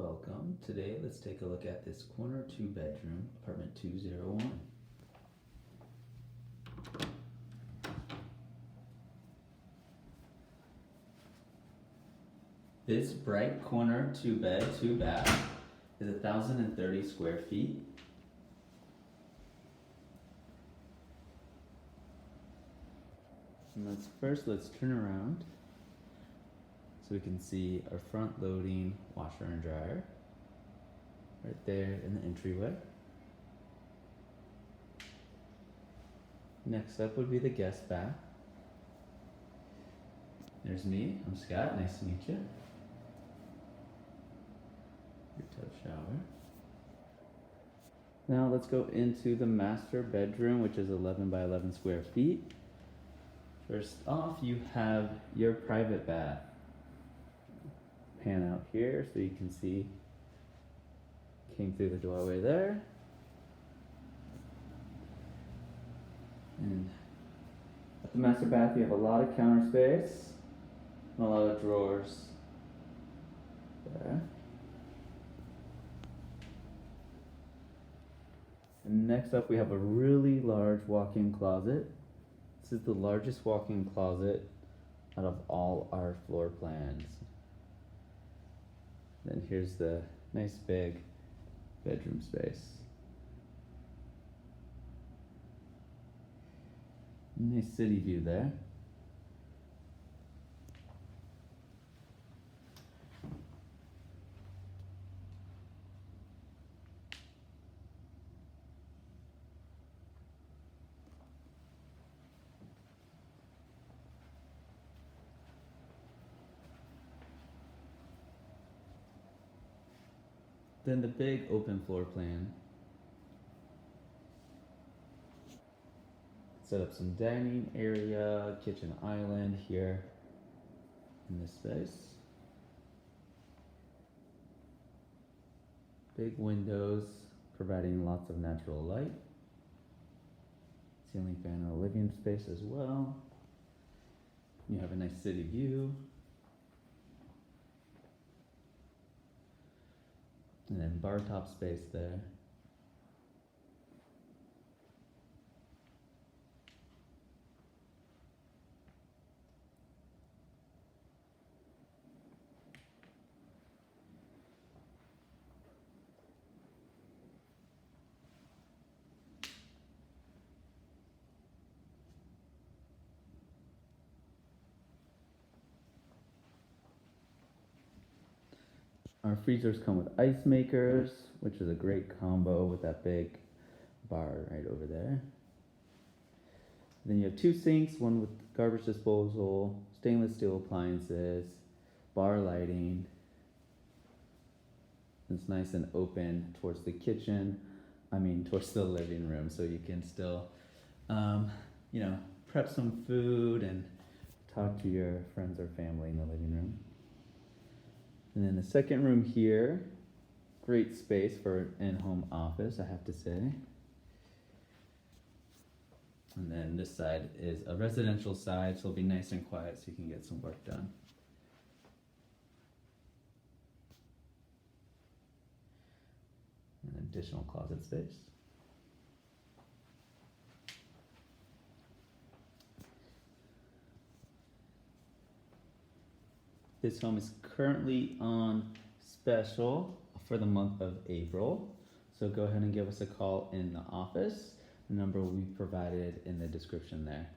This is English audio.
Welcome. Today, let's take a look at this corner 2-bedroom, apartment 201. This bright corner 2-bed, 2-bath is 1,030 square feet. And let's turn around so we can see our front loading washer and dryer right there in the entryway. Next up would be the guest bath. There's me, I'm Scott, nice to meet you. Your tub shower. Now let's go into the master bedroom, which is 11 by 11 square feet. First off, you have your private bath. Pan out here so you can see, came through the doorway there. And at the master bath, you have a lot of counter space and a lot of drawers there. And next up, we have a really large walk-in closet. This is the largest walk-in closet out of all our floor plans. Then here's the nice big bedroom space. Nice city view there. Then the big open floor plan. Set up some dining area, kitchen island here in this space. Big windows providing lots of natural light. Ceiling fan in the living space as well. You have a nice city view. And then bar top space there. Our freezers come with ice makers, which is a great combo with that big bar right over there. Then you have 2 sinks, one with garbage disposal, stainless steel appliances, bar lighting. It's nice and open towards the kitchen, towards the living room, so you can still, prep some food and talk to your friends or family in the living room. And then the second room here, great space for an in-home office, I have to say. And then this side is a residential side, so it'll be nice and quiet so you can get some work done. An additional closet space. This home is currently on special for the month of April. So go ahead and give us a call in the office. The number will be provided in the description there.